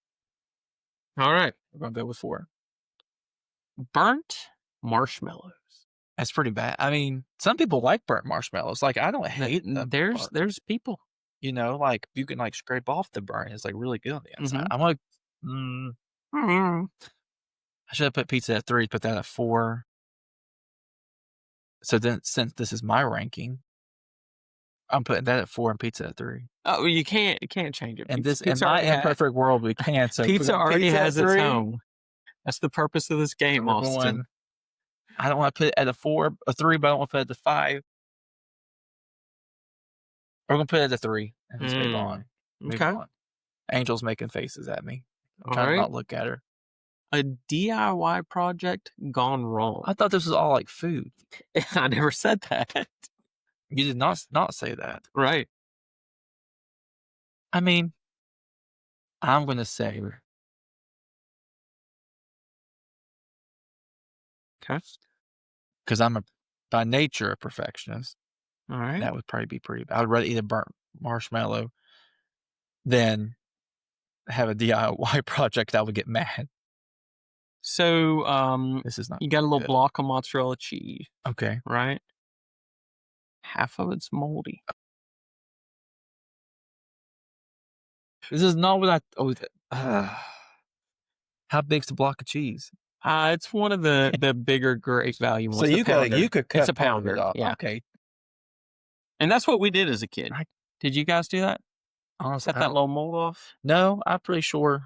All right, We're gonna go with 4. burnt marshmallows. That's pretty bad. I mean, some people like burnt marshmallows. Like I don't hate them. There's people. Like you can like scrape off the burnt. It's like really good on the inside. Mhm. I'm like, I should have put pizza at 3, put that at 4. So then, since this is my ranking, I'm putting that at 4 and pizza at 3. Oh, you can't change it. And this, in Pizza my already has- imperfect world, we can. So pizza put already pizza at has its 3. home. That's the purpose of this So game, we're Austin. going, I don't want to put it at a 4, a 3, but I don't want to put it at a 5. We're gonna put it at a 3 and just move on. Move Okay. on. Angel's making faces at me. I'm All trying to right. not look at her. A DIY project gone wrong. I thought this was all like food. I never said that. You did not say that. Right. I mean, I'm gonna say Okay. because I'm by nature a perfectionist. All right. That would probably be pretty bad. I would rather eat a burnt marshmallow than have a DIY project, I would get mad. So, This is not you got a little good. block of mozzarella cheese, Okay. right? Half of it's moldy. This is not what how big's the block of cheese? It's one of the bigger great value ones. So the you pounder. could cut It's a part of it pounder. off. Yeah. Okay. And that's what we did as a kid. Right. Did you guys do that? Honestly, Cut that little mold off? no, I'm pretty sure.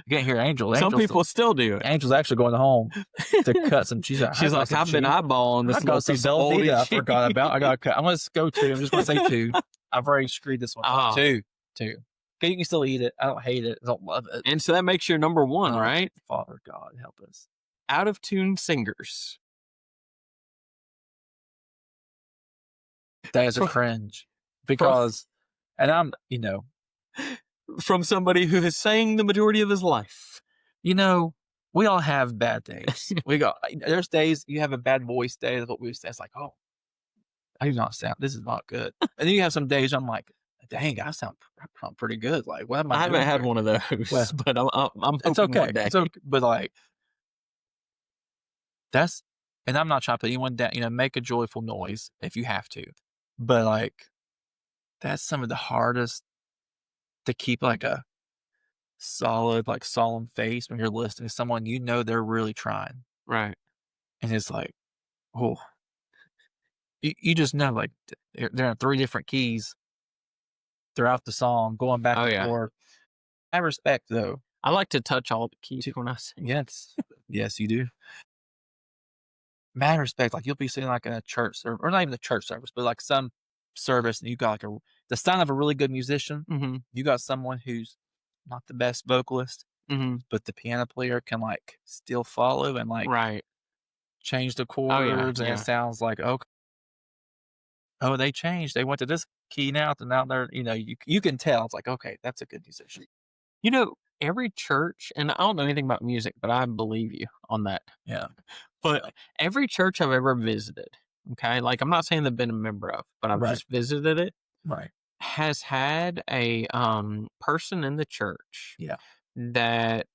You can't hear Angel. Some Angel's, people still do it. Angel's actually going home to cut some cheese. She's like, I've been eyeballing this I little got some piece of moldy Velveeta I cheese. forgot about. I got to cut. I'm going to go 2. I'm just going to say 2. I've already screwed this one up. Ah. 2. Okay, you can still eat it. I don't hate it. I don't love it. And so that makes your number one, Oh, right? Father God, help us. Out of tune singers. That is a cringe. Because, and I'm, From somebody who has sang the majority of his life. we all have bad days. There's days you have a bad voice day. That's what we say. It's like, oh, I do not sound, this is not good. And then you have some days I'm like, dang, I sound pretty good. Like, what am I I doing haven't had here? one of those, Well, but I'm It's hoping okay. one day. It's okay. But like, and I'm not trying to put anyone down, make a joyful noise if you have to. But like, that's some of the hardest to keep like a solid, like solemn face when you're listening to someone, they're really trying. Right. And it's like, oh, you just know, like, they're in 3 different keys throughout the song, going back and forth. I respect, though. I like to touch all the keys when I sing. Yes, you do. Mad respect, like you'll be sitting like in a church service, or not even a church service, but like some service, and you got like the sound of a really good musician. Mm-hmm. You got someone who's not the best vocalist, Mm-hmm. but the piano player can like still follow and like Right. change the chords, and yeah. it sounds like, okay, oh, they changed. They went to this key now, and now they're, you can tell. It's like, okay, that's a good musician. Every church, and I don't know anything about music, but I believe you on that. Yeah. But every church I've ever visited, okay, like I'm not saying they've been a member of, but I've Right. just visited it, Right. has had a person in the church Yeah. that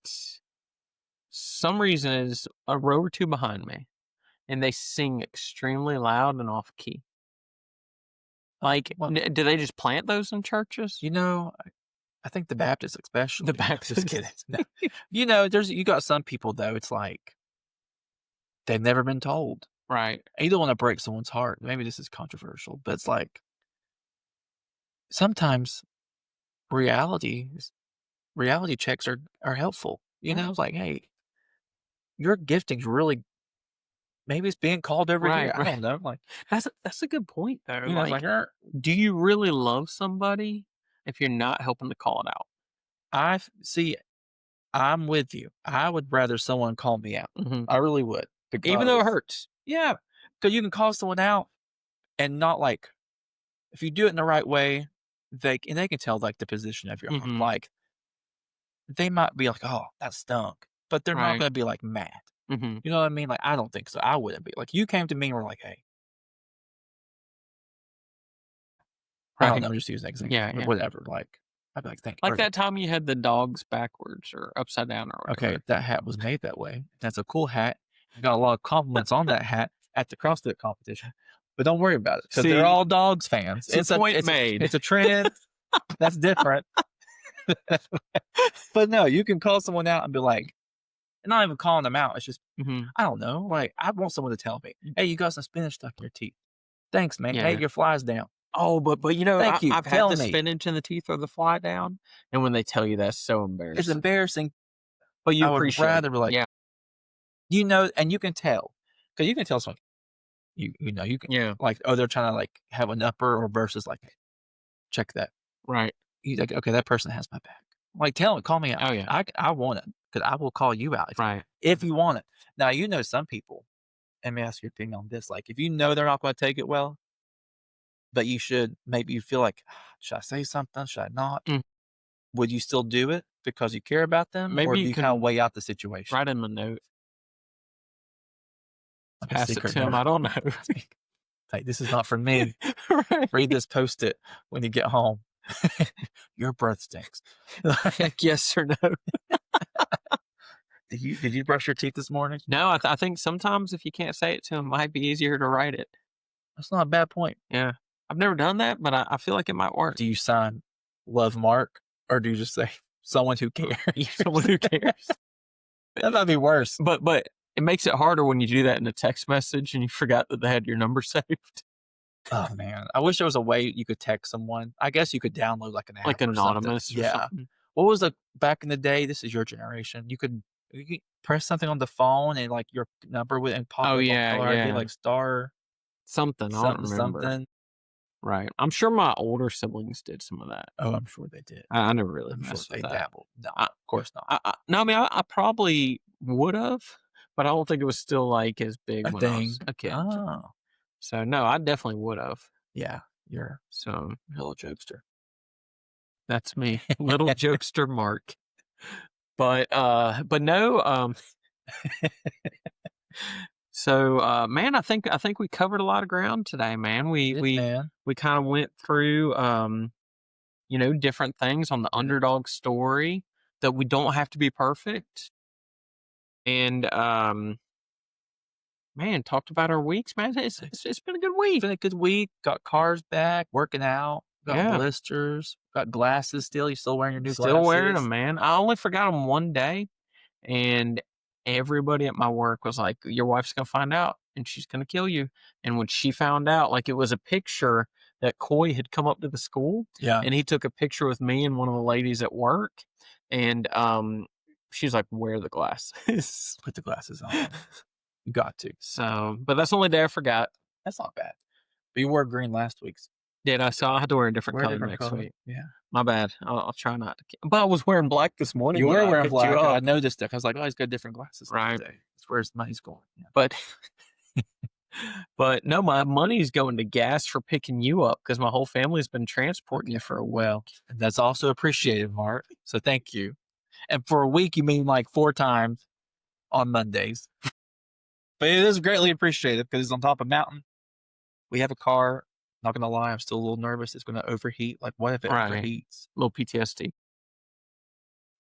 some reason is a row or 2 behind me, and they sing extremely loud and off key. Like, Well, do they just plant those in churches? I think the Baptists especially. The Baptists. Just kidding. No. You got some people though, it's like they've never been told. Right. And you don't want to break someone's heart. Maybe this is controversial, but it's like sometimes reality checks are helpful. It's like, hey, your gifting's really, maybe it's being called over here. I don't know. Like, That's a good point though. it's like, do you really love somebody if you're not helping to call it out? I'm with you. I would rather someone call me out. Mm-hmm. I really would. Even though it hurts. Yeah. Because you can call someone out and not like, if you do it in the right way, they can tell like the position of your heart. Mhm. Like, they might be like, oh, that stunk. But they're not Right. going to be like mad. Mm-hmm. You know what I mean? Like, I don't think so. I wouldn't be. Like, you came to me and were like, hey. I don't know, just use an example. Yeah, yeah. Whatever. Like, I'd be like, thank you. Like that time you had the dogs bags or upside down or whatever. Okay, that hat was made that way. That's a cool hat. I got a lot of compliments on that hat at the CrossFit competition. But don't worry about it, because See, they're all dogs fans. it's a point made. It's a trend. That's different. But no, you can call someone out and be like, not even calling them out. It's just, Mm-hmm. I don't know. Like, I want someone to tell me, hey, you got some spinach stuck in your teeth. Thanks, man. Yeah. Hey, your fly's down. Oh, but Thank you. I've Tell had the me. spinach in the teeth or the fly down, and when they tell you that's so embarrassing. It's embarrassing. But you I would appreciate rather it. be like, yeah. And you can tell. Because you can tell someone, you can, Yeah. like, oh, they're trying to, like, have an upper or versus, like, check that. Right. You like, okay, that person has my back. Like, tell them, call me out. Oh, yeah. I want it, because I will call you out If if you want it. Now, some people, let me ask your opinion on this. Like, if you know they're not going to take it well, but maybe you feel like, should I say something? Should I not? Mm. Would you still do it because you care about them? Maybe or do you you kind of can weigh out the situation? write him a note. Like a Pass it secret to him. note. I don't know. Like, this is not for me. Right. Read this post-it when you get home. Your breath stinks. Heck yes or no. Did you brush your teeth this morning? No, I think sometimes if you can't say it to him, it might be easier to write it. That's not a bad point. Yeah. I've never done that, but I feel like it might work. Do you sign love Mark, or do you just say someone who cares? Someone who cares. That might be worse. But it makes it harder when you do that in a text message and you forgot that they had your number saved. Oh man, I wish there was a way you could text someone. I guess you could download like an app, Like or anonymous something. or Yeah. something. What was back in the day? This is your generation. You could press something on the phone and like your number would and pop Oh, up yeah, on caller ID, yeah. like star Something. I don't remember. something. Right. I'm sure my older siblings did some of that. Oh, I'm sure they did. I never really I'm sure messed they with that. dabbled. No, I- of course not. No, I mean, I probably would have, but I don't think it was still like as big A when I thing. was a kid. Oh, So no, I definitely would have. yeah. You're So a little jokester. that's me, little jokester Mark. But no. So man, I think we covered a lot of ground today, man. Man. We kind of went through different things on the Underdog story, that we don't have to be perfect. And man, talked about our weeks, man. It's been a good week. It's been a good week. Got cars back, working out. Got Yeah. blisters. Got glasses still. You still wearing your new glasses? Still wearing them, man. I only forgot them one day, and everybody at my work was like, "Your wife's gonna find out, and she's gonna kill you." And when she found out, like, it was a picture that Coy had come up to the school, Yeah. and he took a picture with me and one of the ladies at work, and she's like, "Wear the glasses." Put the glasses on. You got to. So, but that's the only day I forgot. That's not bad. But you wore green last week. Did I? So I had to wear a different Wear a color different next color. week. Yeah. My bad. I'll try not to. But I was wearing black this morning. You when were I wearing picked black. you up. I noticed that. I was like, oh, he's got different glasses. Right. Today. That's where his money's going. Yeah. But no, my money's going to gas for picking you up because my whole family's been transporting you for a while. And that's also appreciated, Mark. So thank you. And for a week, you mean like 4 times on Mondays. But it is greatly appreciated because it's on top of a mountain. We have a car. Not going to lie, I'm still a little nervous. It's going to overheat. Like, what if it Right. overheats? A little PTSD.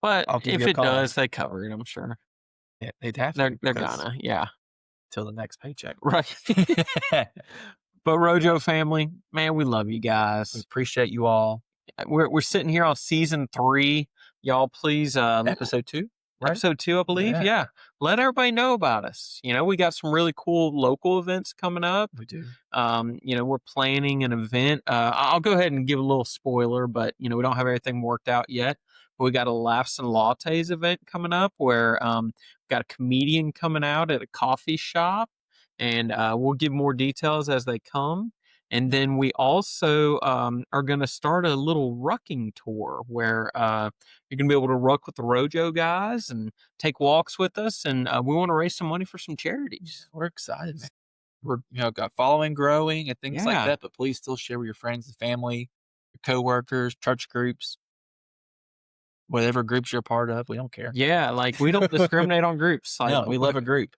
But I'll give if you a it call. does, they cover it, I'm sure. Yeah, they'd have to. They're because gonna, yeah. till the next paycheck. Right. But Rojo family, man, we love you We guys. appreciate you all. We're sitting here on season 3. Y'all please Episode 2, right? episode 2, I believe. Yeah. Yeah. Let everybody know about us. We got some really cool local events coming up. We do. We're planning an event. I'll go ahead and give a little spoiler, but we don't have everything worked out yet. But we got a Laughs and Lattes event coming up where we've got a comedian coming out at a coffee shop, and we'll give more details as they come. And then we also are going to start a little rucking tour where you're going to be able to ruck with the Rojo guys and take walks with us. And we want to raise some money for some charities. We're excited, man. We're got following growing and things like Yeah. that, but please still share with your friends and family, your coworkers, church groups, whatever groups you're a part of. We don't care. Yeah, like we don't discriminate on groups. Like, No, we love a group.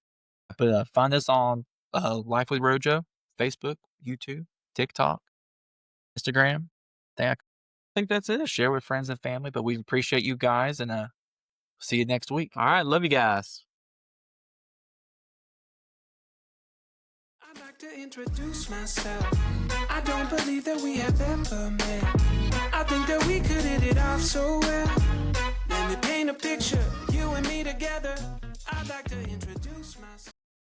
But find us on Life with Rojo, Facebook, YouTube, TikTok, Instagram. I think that's it. Share with friends and family. But we appreciate you guys, and see you next week. All right, love you guys. I'd like to introduce myself. I don't believe that we have ever met. I think that we could hit it off so well. Let me paint a picture, you and me together. I'd like to introduce